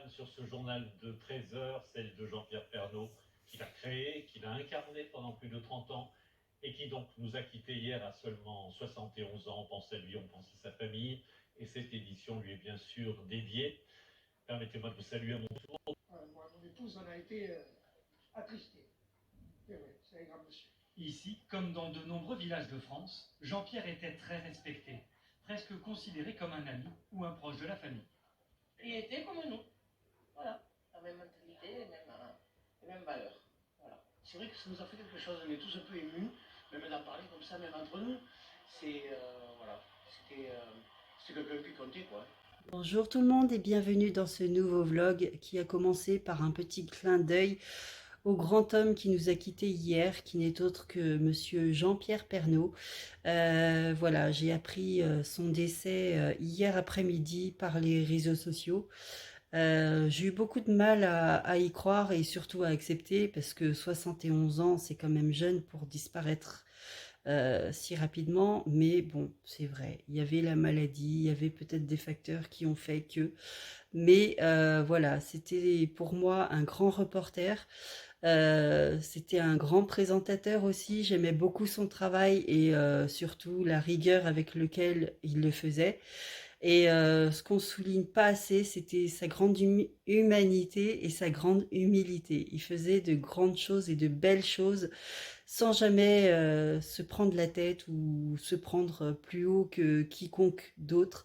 sur ce journal de 13 heures, celle de Jean-Pierre Pernaut, qu'il a créé, qu'il a incarné pendant plus de 30 ans, et qui donc nous a quittés hier à seulement 71 ans. On pense à lui, on pense à sa famille, et cette édition lui est bien sûr dédiée. Permettez-moi de vous saluer à mon tour. Moi, mon épouse en a été attristée. C'est vrai, c'est un grand monsieur. Ici, comme dans de nombreux villages de France, Jean-Pierre était très respecté, presque considéré comme un ami ou un proche de la famille. Il était comme nous, voilà, la même mentalité, les mêmes valeurs. Voilà. C'est vrai que ça nous a fait quelque chose, on est tous un peu émus, même d'en parler comme ça, même entre nous. C'est, voilà, c'était quelqu'un qui comptait, quoi. Bonjour tout le monde et bienvenue dans ce nouveau vlog qui a commencé par un petit clin d'œil au grand homme qui nous a quittés hier, qui n'est autre que monsieur Jean-Pierre Pernaut. Voilà, j'ai appris son décès hier après-midi par les réseaux sociaux. J'ai eu beaucoup de mal à y croire et surtout à accepter parce que 71 ans, c'est quand même jeune pour disparaître si rapidement, mais bon, c'est vrai, il y avait la maladie, il y avait peut-être des facteurs qui ont fait que, mais voilà, c'était pour moi un grand reporter, c'était un grand présentateur aussi, j'aimais beaucoup son travail et surtout la rigueur avec laquelle il le faisait. Et ce qu'on souligne pas assez, c'était sa grande humanité et sa grande humilité. Il faisait de grandes choses et de belles choses sans jamais se prendre la tête ou se prendre plus haut que quiconque d'autre.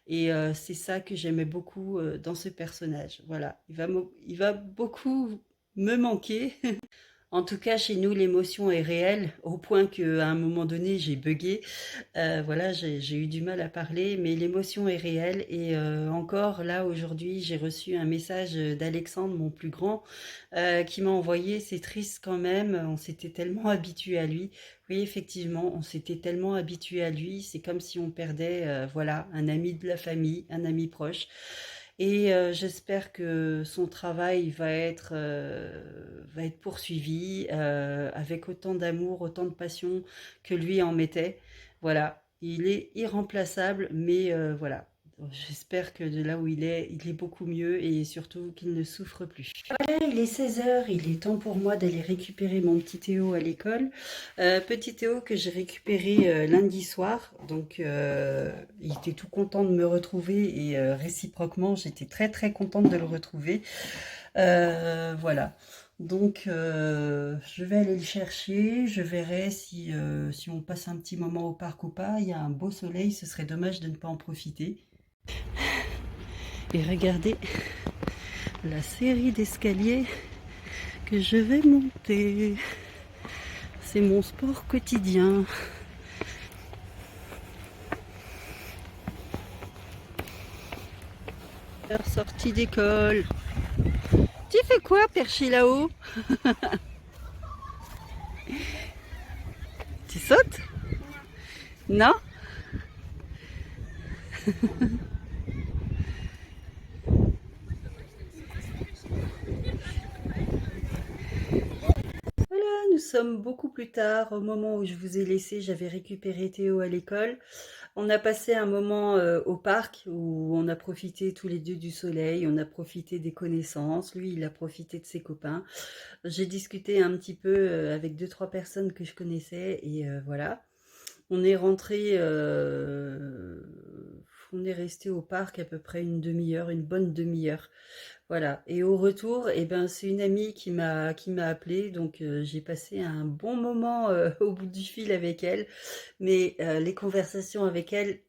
Et c'est ça que j'aimais beaucoup dans ce personnage. Voilà, il va beaucoup me manquer. En tout cas, chez nous, l'émotion est réelle, au point qu'à un moment donné, j'ai bugué. Voilà, j'ai eu du mal à parler, mais l'émotion est réelle. Et encore, là, aujourd'hui, j'ai reçu un message d'Alexandre, mon plus grand, qui m'a envoyé, c'est triste quand même, on s'était tellement habitué à lui. Oui, effectivement, on s'était tellement habitué à lui, c'est comme si on perdait, voilà, un ami de la famille, un ami proche. Et j'espère que son travail va être poursuivi avec autant d'amour, autant de passion que lui en mettait. Voilà, il est irremplaçable, mais voilà. J'espère que de là où il est beaucoup mieux et surtout qu'il ne souffre plus. Voilà, il est 16 heures, il est temps pour moi d'aller récupérer mon petit Théo à l'école. Petit Théo que j'ai récupéré lundi soir, donc il était tout content de me retrouver et réciproquement j'étais très très contente de le retrouver. Voilà, donc je vais aller le chercher, je verrai si on passe un petit moment au parc ou pas. Il y a un beau soleil, ce serait dommage de ne pas en profiter. Et regardez la série d'escaliers que je vais monter. C'est mon sport quotidien. Sortie d'école. Tu fais quoi perché là-haut? Tu sautes? Non? Voilà, nous sommes beaucoup plus tard. Au moment où je vous ai laissé, j'avais récupéré Théo à l'école. On a passé un moment au parc où on a profité tous les deux du soleil, on a profité des connaissances. Lui, il a profité de ses copains. J'ai discuté un petit peu avec 2-3 personnes que je connaissais et voilà. On est rentré, on est resté au parc à peu près une demi-heure, une bonne demi-heure. Voilà. Et au retour, eh ben, c'est une amie qui m'a appelé, donc j'ai passé un bon moment au bout du fil avec elle. Mais les conversations avec elle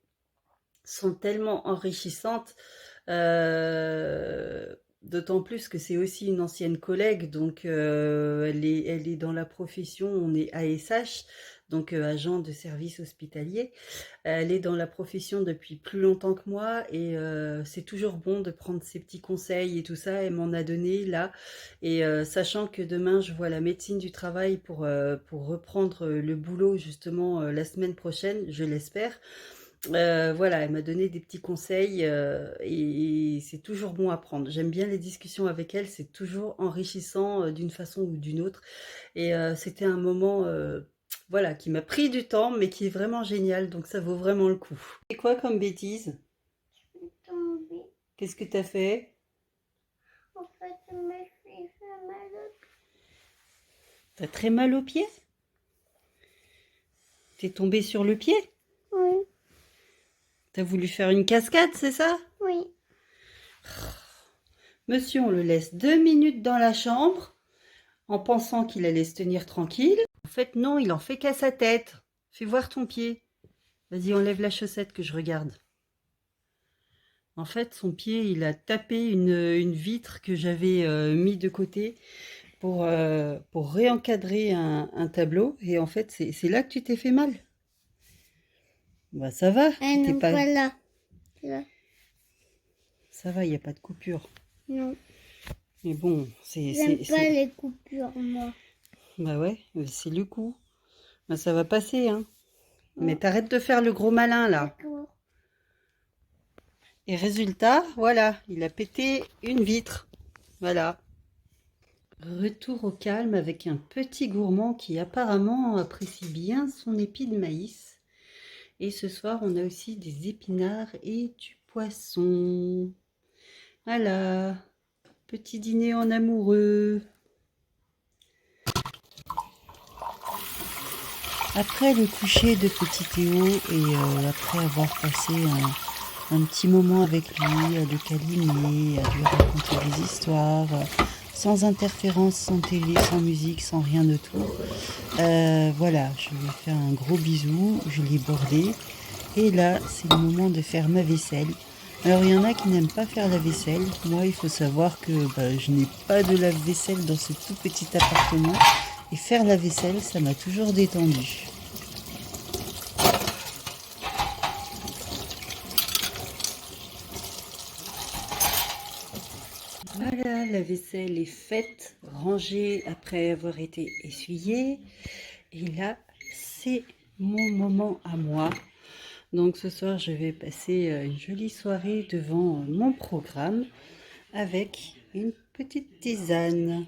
sont tellement enrichissantes. D'autant plus que c'est aussi une ancienne collègue, donc elle est dans la profession, on est ASH, donc agent de service hospitalier. Elle est dans la profession depuis plus longtemps que moi et c'est toujours bon de prendre ses petits conseils et tout ça. Elle m'en a donné là et sachant que demain je vois la médecine du travail pour reprendre le boulot justement la semaine prochaine, je l'espère. Voilà, elle m'a donné des petits conseils et c'est toujours bon à prendre. J'aime bien les discussions avec elle, c'est toujours enrichissant d'une façon ou d'une autre. Et c'était un moment voilà, qui m'a pris du temps, mais qui est vraiment génial, donc ça vaut vraiment le coup. C'est quoi comme bêtise? Qu'est-ce que t'as fait? T'as très mal au pied? T'es tombé sur le pied? Oui, T'as voulu faire une cascade, c'est ça? oui. Monsieur, on le laisse 2 minutes dans la chambre en pensant qu'il allait se tenir tranquille. En fait, non, il en fait qu'à sa tête. Fais voir ton pied. Vas-y, enlève la chaussette que je regarde. En fait, son pied, il a tapé une vitre que j'avais mis de côté pour réencadrer un tableau. Et en fait, c'est là que tu t'es fait mal. Bah ça va, Ah non, voilà. Là. ça va, il n'y a pas de coupure. Non, Mais bon, j'aime pas les coupures, moi. Bah ouais, c'est le coup. Bah ça va passer, hein. Mais Ouais. t'arrêtes de faire le gros malin, là. D'accord. Et résultat, voilà, il a pété une vitre. Voilà. Retour au calme avec un petit gourmand qui apparemment apprécie bien son épi de maïs. Et ce soir, on a aussi des épinards et du poisson. Voilà, petit dîner en amoureux. Après le coucher de petit Théo et après avoir passé un petit moment avec lui, à le câliner, à lui raconter des histoires, sans interférence, sans télé, sans musique, sans rien de tout. Voilà, je lui ai fait un gros bisou, je l'ai bordé. Et là, c'est le moment de faire ma vaisselle. Alors, il y en a qui n'aiment pas faire la vaisselle. Moi, il faut savoir que je n'ai pas de lave-vaisselle dans ce tout petit appartement. Et faire la vaisselle, ça m'a toujours détendue. Voilà, la vaisselle est faite, rangée après avoir été essuyée. Et là, c'est mon moment à moi. Donc ce soir, je vais passer une jolie soirée devant mon programme avec une petite tisane.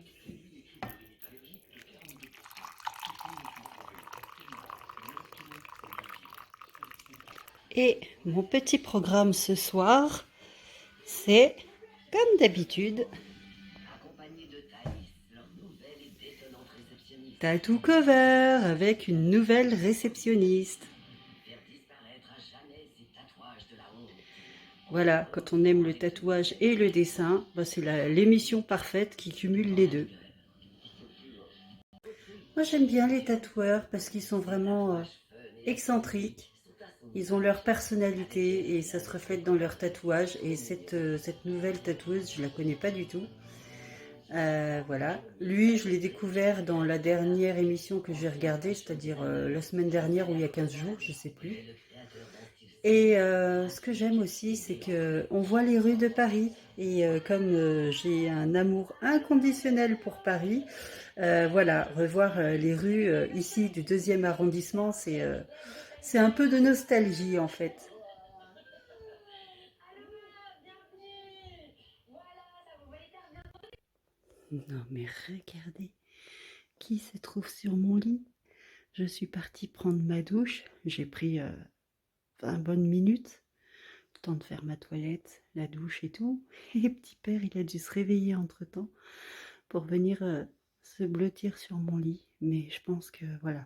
Et mon petit programme ce soir, c'est, comme d'habitude, tattoo cover avec une nouvelle réceptionniste. Voilà, quand on aime le tatouage et le dessin, c'est l'émission parfaite qui cumule les deux. Moi j'aime bien les tatoueurs parce qu'ils sont vraiment excentriques. Ils ont leur personnalité et ça se reflète dans leur tatouage. Et cette nouvelle tatoueuse, je la connais pas du tout. Voilà. Lui, je l'ai découvert dans la dernière émission que j'ai regardée, c'est-à-dire la semaine dernière ou il y a 15 jours, je sais plus. Et ce que j'aime aussi, c'est qu'on voit les rues de Paris. Et comme j'ai un amour inconditionnel pour Paris, voilà, revoir les rues ici du 2e arrondissement, c'est un peu de nostalgie en fait. Non mais regardez, qui se trouve sur mon lit? Je suis partie prendre ma douche, j'ai pris 20 bonnes minutes, le temps de faire ma toilette, la douche et tout. Et petit père, il a dû se réveiller entre-temps pour venir se blottir sur mon lit. Mais je pense que voilà,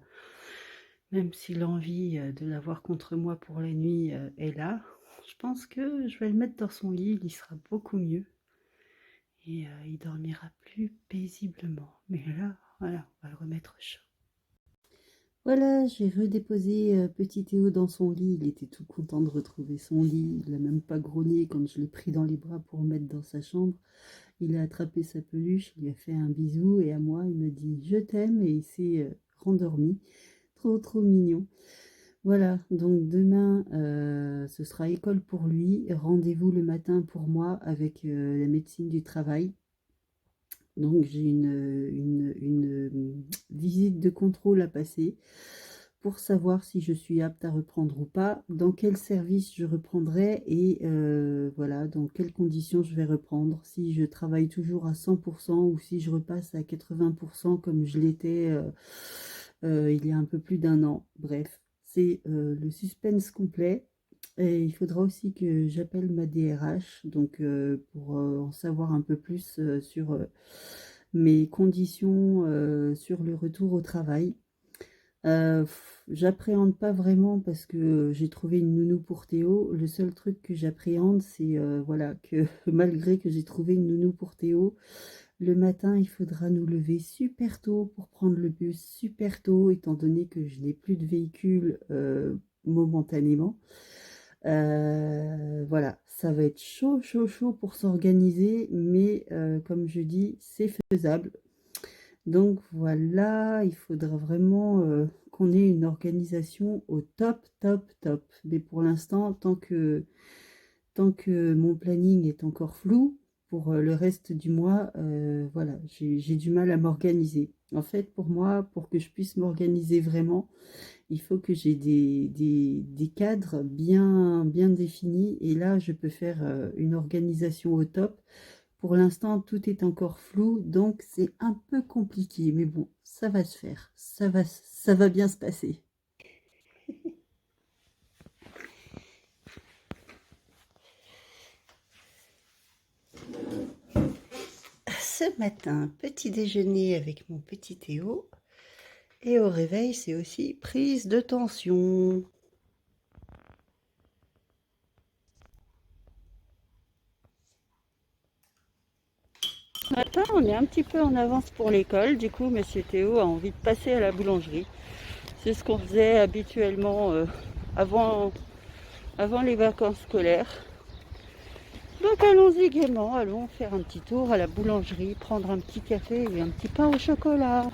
même si l'envie de l'avoir contre moi pour la nuit est là, je pense que je vais le mettre dans son lit, il y sera beaucoup mieux. Et il dormira plus paisiblement. Mais là, voilà, on va le remettre au chaud. Voilà, j'ai redéposé petit Théo dans son lit. Il était tout content de retrouver son lit. Il n'a même pas grogné quand je l'ai pris dans les bras pour le mettre dans sa chambre. Il a attrapé sa peluche, il lui a fait un bisou et à moi, il me dit « je t'aime » et il s'est rendormi. Trop, trop mignon. Voilà, donc demain, ce sera école pour lui. Rendez-vous le matin pour moi avec la médecine du travail. Donc j'ai une visite de contrôle à passer pour savoir si je suis apte à reprendre ou pas, dans quel service je reprendrai et voilà, dans quelles conditions je vais reprendre, si je travaille toujours à 100% ou si je repasse à 80% comme je l'étais il y a un peu plus d'1 an. Bref, c'est le suspense complet. Et il faudra aussi que j'appelle ma DRH donc, pour en savoir un peu plus sur mes conditions sur le retour au travail. J'appréhende pas vraiment parce que j'ai trouvé une nounou pour Théo. Le seul truc que j'appréhende, c'est voilà, que malgré que j'ai trouvé une nounou pour Théo, le matin, il faudra nous lever super tôt pour prendre le bus super tôt, étant donné que je n'ai plus de véhicule momentanément. Voilà, ça va être chaud, chaud, chaud pour s'organiser, mais comme je dis, c'est faisable. Donc voilà, il faudra vraiment qu'on ait une organisation au top, top, top. Mais pour l'instant, tant que mon planning est encore flou, pour le reste du mois, voilà, j'ai du mal à m'organiser. En fait, pour moi, pour que je puisse m'organiser vraiment, il faut que j'ai des cadres bien, bien définis. Et là, je peux faire une organisation au top. Pour l'instant, tout est encore flou, donc c'est un peu compliqué. Mais bon, ça va se faire. Ça va bien se passer. Ce matin, petit déjeuner avec mon petit Théo. Et au réveil, c'est aussi prise de tension. Ce matin, on est un petit peu en avance pour l'école. Du coup, monsieur Théo a envie de passer à la boulangerie. C'est ce qu'on faisait habituellement avant les vacances scolaires. Donc allons-y gaiement, allons faire un petit tour à la boulangerie, prendre un petit café et un petit pain au chocolat.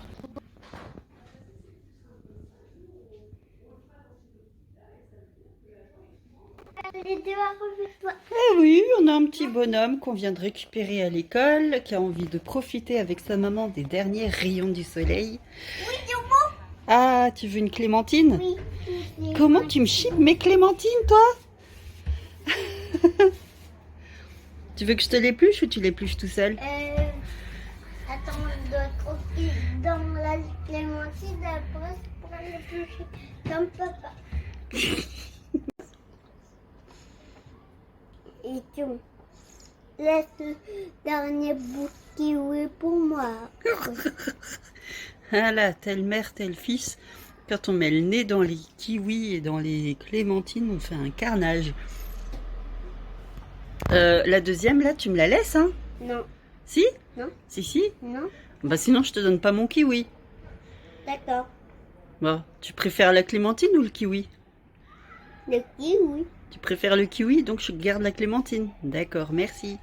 Eh oui, on a un petit bonhomme qu'on vient de récupérer à l'école, qui a envie de profiter avec sa maman des derniers rayons du soleil. Oui, c'est bon. Ah, tu veux une clémentine? Oui. Comment tu me chippes mes clémentines, toi? Tu veux que je te l'épluche ou tu l'épluches tout seul? Attends, je dois croquer dans la clémentine, après je pourrais l'éplucher comme papa. Et tu laisses le dernier bout de kiwi pour moi. Ah là, telle mère, tel fils. Quand on met le nez dans les kiwis et dans les clémentines, on fait un carnage. La deuxième, là, tu me la laisses, hein? Non. Si? Non. Si? Non. Bah sinon, je te donne pas mon kiwi. D'accord. Bon, tu préfères la clémentine ou le kiwi? Le kiwi. Tu préfères le kiwi, donc je garde la clémentine. D'accord, merci.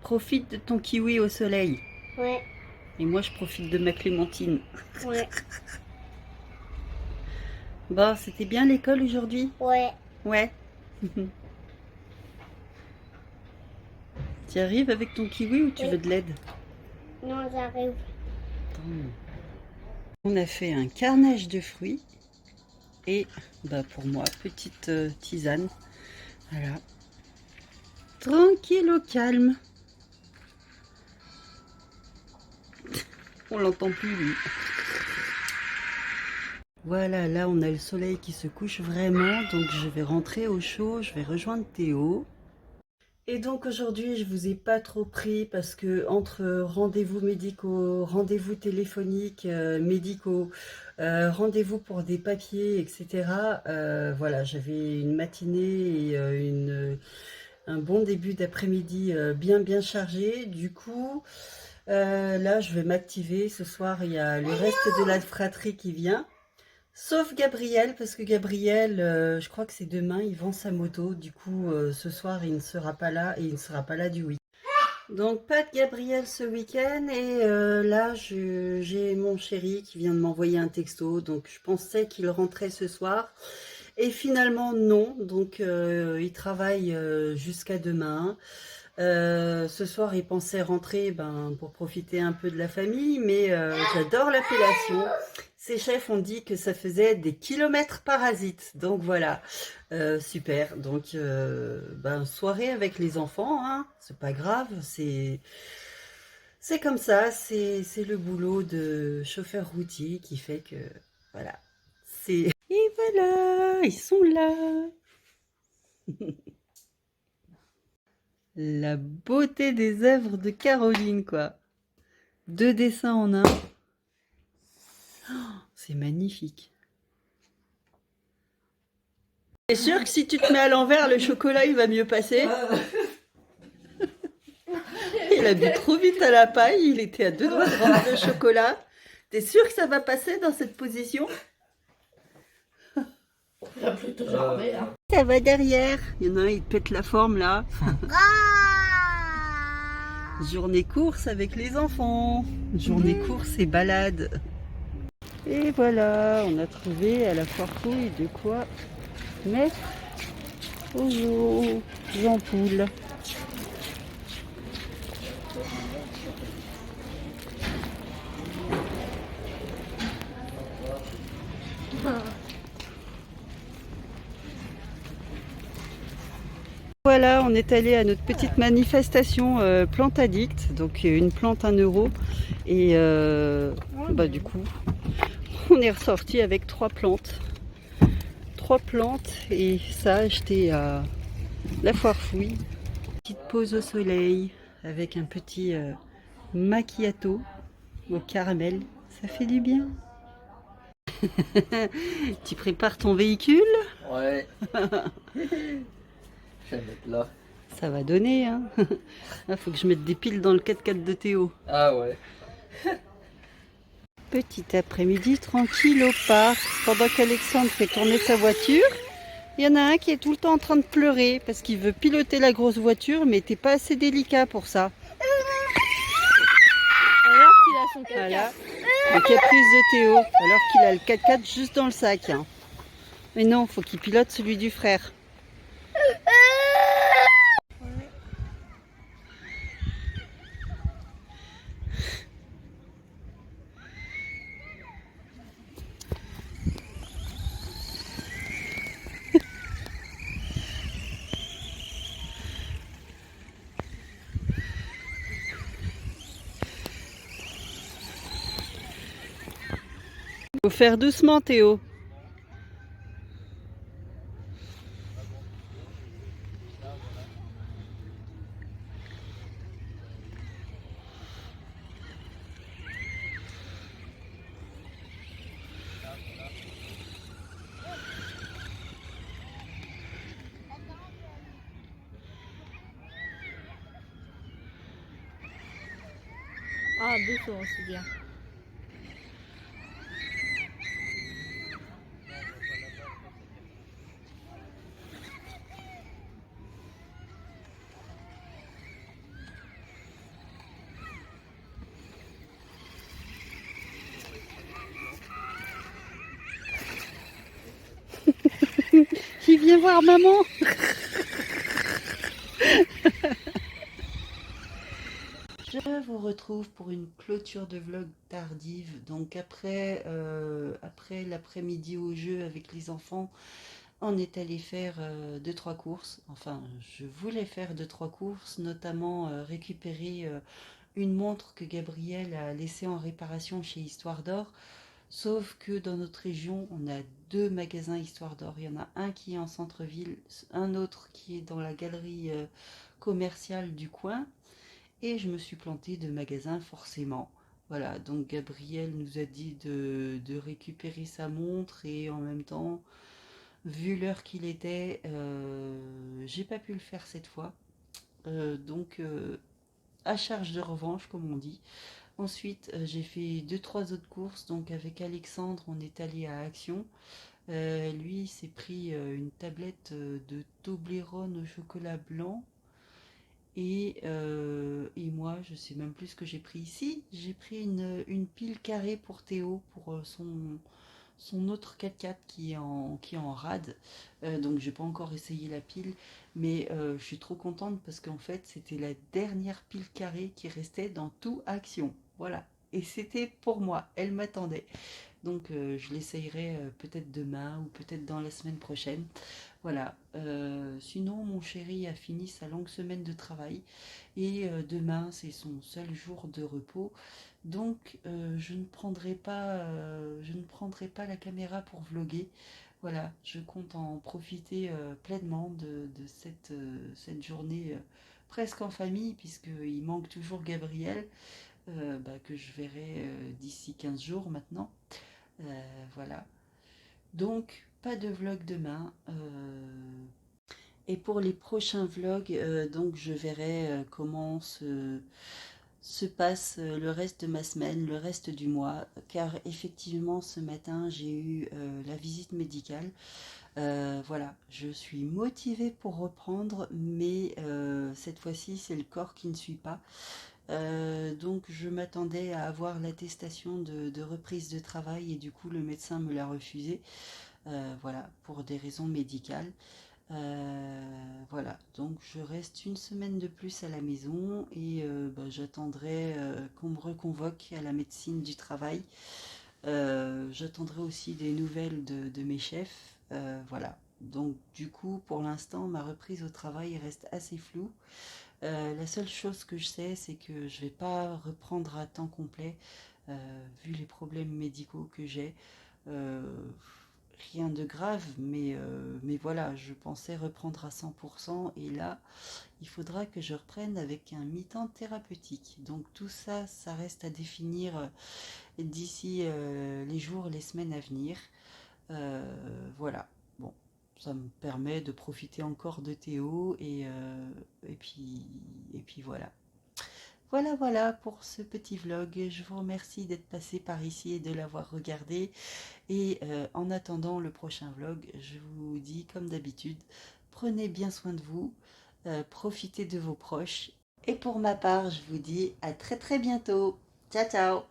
Profite de ton kiwi au soleil. Ouais. Et moi, je profite de ma clémentine. Ouais. Bon, c'était bien l'école aujourd'hui? Ouais. Ouais. Tu arrives avec ton kiwi ou tu veux de l'aide? Non, j'arrive. On a fait un carnage de fruits. Et bah pour moi, petite tisane. Voilà. Tranquille au calme. On l'entend plus lui. Voilà, là on a le soleil qui se couche vraiment. Donc je vais rentrer au chaud. Je vais rejoindre Théo. Et donc aujourd'hui, je vous ai pas trop pris parce que entre rendez-vous médicaux, rendez-vous téléphoniques, médicaux, rendez-vous pour des papiers, etc. Voilà, j'avais une matinée et un bon début d'après-midi bien chargé. Du coup, là, je vais m'activer. Ce soir, il y a le reste de la fratrie qui vient. Sauf Gabriel, parce que Gabriel, je crois que c'est demain, il vend sa moto. Du coup, ce soir, il ne sera pas là et il ne sera pas là du week-end. Donc, pas de Gabriel ce week-end. Et là, j'ai mon chéri qui vient de m'envoyer un texto. Donc, je pensais qu'il rentrait ce soir. Et finalement, non. Donc, il travaille jusqu'à demain. Ce soir, il pensait rentrer pour profiter un peu de la famille. Mais j'adore l'appellation. Ses chefs ont dit que ça faisait des kilomètres parasites. Donc voilà, super. Donc soirée avec les enfants, hein. C'est pas grave, c'est comme ça. C'est le boulot de chauffeur routier qui fait que voilà. Et voilà, ils sont là. La beauté des œuvres de Caroline, quoi. 2 dessins en un. Oh, c'est magnifique. T'es sûr que si tu te mets à l'envers, le chocolat il va mieux passer? Il a bu trop vite à la paille, il était à 2 doigts de rendre le chocolat. T'es sûr que ça va passer dans cette position? Ça va derrière. Il y en a un, il pète la forme là. Journée course avec les enfants. Journée course et balade. Et voilà, on a trouvé à la foire fouille de quoi mettre aux ampoules. Voilà, on est allé à notre petite manifestation plante addict, donc une plante 1 euro. Et bah, du coup, on est ressorti avec 3 plantes. 3 plantes et ça acheté à la foire fouille. Petite pause au soleil avec un petit macchiato au caramel, ça fait du bien. Tu prépares ton véhicule? Ouais. Je vais mettre là. Ça va donner, hein. Il faut que je mette des piles dans le 4x4 de Théo. Ah ouais. Petit après-midi tranquille au parc, pendant qu'Alexandre fait tourner sa voiture. Il y en a un qui est tout le temps en train de pleurer parce qu'il veut piloter la grosse voiture, mais t'es pas assez délicat pour ça. Alors qu'il a son 4x4. Voilà, le caprice de Théo, alors qu'il a le 4x4 juste dans le sac. Hein. Mais non, faut qu'il pilote celui du frère. Faut faire doucement, Théo. Ah, doucement, c'est bien. Il vient voir maman. Je vous retrouve pour une clôture de vlog tardive. Donc après l'après-midi au jeu avec les enfants, on est allé faire 2-3 courses. Enfin, je voulais faire 2-3 courses, notamment récupérer une montre que Gabriel a laissée en réparation chez Histoire d'Or. Sauf que dans notre région, on a 2 magasins Histoire d'Or. Il y en a un qui est en centre-ville, un autre qui est dans la galerie commerciale du coin. Et je me suis plantée de magasin forcément. Voilà, donc Gabriel nous a dit de récupérer sa montre et en même temps, vu l'heure qu'il était, j'ai pas pu le faire cette fois. Donc à charge de revanche, comme on dit. Ensuite, j'ai fait 2-3 autres courses. Donc avec Alexandre, on est allé à Action. Lui, il s'est pris une tablette de Toblerone au chocolat blanc. Et moi, je sais même plus ce que j'ai pris ici. J'ai pris une pile carrée pour Théo, pour son autre 4x4 qui est en rade. Donc j'ai pas encore essayé la pile, mais je suis trop contente parce qu'en fait c'était la dernière pile carrée qui restait dans tout Action. Voilà. Et c'était pour moi, elle m'attendait. Donc je l'essayerai peut-être demain ou peut-être dans la semaine prochaine. Voilà. Sinon, mon chéri a fini sa longue semaine de travail et demain c'est son seul jour de repos. Donc je ne prendrai pas la caméra pour vlogger. Voilà, je compte en profiter pleinement de cette journée presque en famille, puisqu'il manque toujours Gabriel. que je verrai d'ici 15 jours maintenant. Voilà. Donc, pas de vlog demain. Et pour les prochains vlogs, donc je verrai comment se passe le reste de ma semaine, le reste du mois, car effectivement ce matin j'ai eu la visite médicale. Voilà, je suis motivée pour reprendre, mais cette fois-ci c'est le corps qui ne suit pas. Donc je m'attendais à avoir l'attestation de reprise de travail et du coup le médecin me l'a refusé. Voilà, pour des raisons médicales. Voilà, donc je reste une semaine de plus à la maison et j'attendrai qu'on me reconvoque à la médecine du travail. J'attendrai aussi des nouvelles de mes chefs. Voilà, donc du coup pour l'instant ma reprise au travail reste assez floue. La seule chose que je sais, c'est que je vais pas reprendre à temps complet vu les problèmes médicaux que j'ai. Rien de grave, mais voilà, je pensais reprendre à 100% et là, il faudra que je reprenne avec un mi-temps thérapeutique. Donc tout ça, ça reste à définir d'ici les jours, les semaines à venir. Voilà, bon, ça me permet de profiter encore de Théo et puis voilà. Voilà pour ce petit vlog. Je vous remercie d'être passé par ici et de l'avoir regardé. Et en attendant le prochain vlog, je vous dis comme d'habitude, prenez bien soin de vous, profitez de vos proches. Et pour ma part, je vous dis à très bientôt. Ciao ciao.